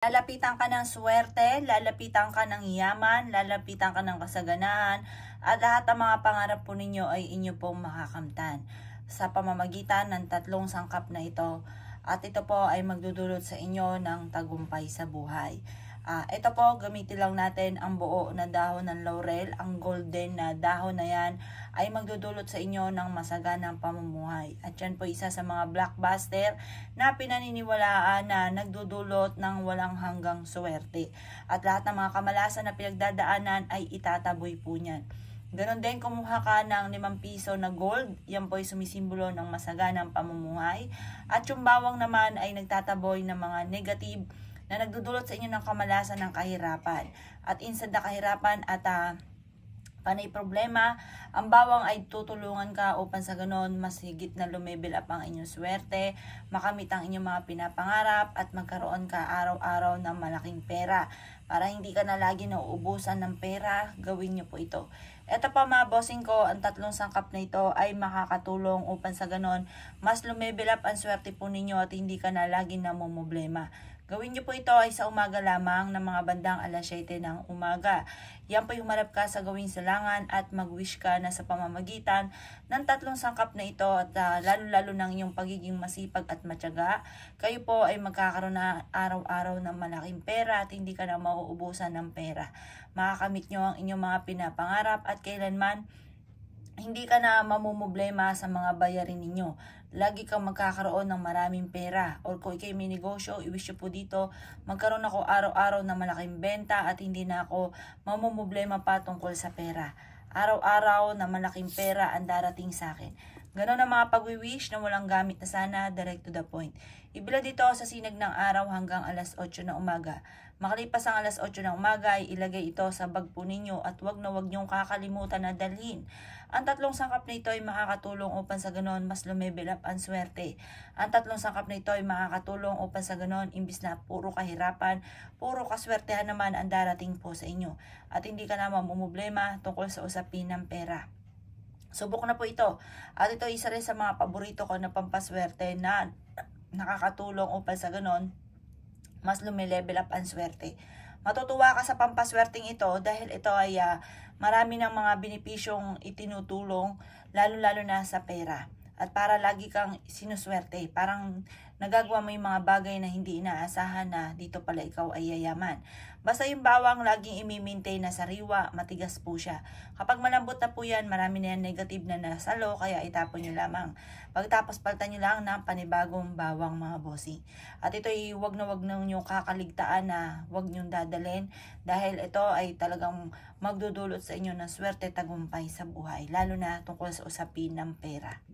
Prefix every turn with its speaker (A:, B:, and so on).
A: Lalapitan ka ng swerte, lalapitan ka ng yaman, lalapitan ka ng kasaganahan, at lahat ng mga pangarap po ninyo ay inyo pong makakamtan sa pamamagitan ng tatlong sangkap na ito. At ito po ay magdudulot sa inyo ng tagumpay sa buhay. Ito po, gamitin lang natin ang buo na dahon ng laurel. Ang golden na dahon na yan ay magdudulot sa inyo ng masaganang pamumuhay. At yan po isa sa mga blockbuster na pinaniniwalaan na nagdudulot ng walang hanggang swerte. At lahat ng mga kamalasan na pinagdadaanan ay itataboy po niyan. Ganon din, kumuha ka ng 5 piso na gold. Yan po ay sumisimbolo ng masaganang pamumuhay. At yung bawang naman ay nagtataboy ng mga negative na nagdudulot sa inyo ng kamalasan ng kahirapan. At instead na kahirapan at panay problema, ang bawang ay tutulungan ka upang sa ganon mas higit na lumevel up ang inyong swerte, makamit ang inyong mga pinapangarap at magkaroon ka araw-araw ng malaking pera. Para hindi ka na lagi nauubusan ng pera, gawin nyo po ito. Ito pa mga bossing ko, ang tatlong sangkap na ito ay makakatulong upang sa ganon mas lumevel up ang swerte po ninyo at hindi ka na lagi namumblema. Gawin nyo po ito ay sa umaga lamang ng mga bandang alas 7 ng umaga. Yan po humarap ka sa gawing salangan at mag-wish ka na sa pamamagitan ng tatlong sangkap na ito at lalo-lalo ng inyong pagiging masipag at matyaga. Kayo po ay magkakaroon na araw-araw ng malaking pera at hindi ka na mauubusan ng pera. Makakamit nyo ang inyong mga pinapangarap at kailanman hindi ka na mamumblema sa mga bayarin ninyo. Lagi kang magkakaroon ng maraming pera. Or kung ikay may negosyo, i-wish po dito, magkaroon ako araw-araw ng malaking benta at hindi na ako mamumblema pa tungkol sa pera. Araw-araw na malaking pera ang darating sa akin. Ganon ang mga pag-wish na walang gamit na sana, direct to the point. Ibila dito sa sinag ng araw hanggang alas 8 ng umaga. Makalipas ang alas 8 ng umaga ay ilagay ito sa bag po ninyo at wag niyong kakalimutan na dalhin. Ang tatlong sangkap na ito ay makakatulong upang sa ganon mas lumevel up ang swerte. Ang tatlong sangkap na ito ay makakatulong upang sa ganon imbis na puro kahirapan, puro kaswertehan naman ang darating po sa inyo. At hindi ka na mamumblema tungkol sa usapin ng pera. Subok na po ito. At ito isa rin sa mga paborito ko na pampaswerte na nakakatulong upang sa ganon mas lumilevel up ang swerte. Matutuwa ka sa pampaswerteng ito dahil ito ay marami ng mga benepisyong itinutulong lalo-lalo na sa pera. At para lagi kang sinuswerte, parang nagagawa mo yung mga bagay na hindi inaasahan na dito pala ikaw ay yayaman. Basta yung bawang laging i-maintain na sariwa, matigas po siya. Kapag malambot na po yan, marami na yan negative na nasalo, kaya itapon nyo lamang. Pagtapos palitan nyo lang ng panibagong bawang mga bossing. At ito ay wag na nyo kakaligtaan na wag nyo dadalhin dahil ito ay talagang magdudulot sa inyo ng swerte tagumpay sa buhay, lalo na tungkol sa usapin ng pera.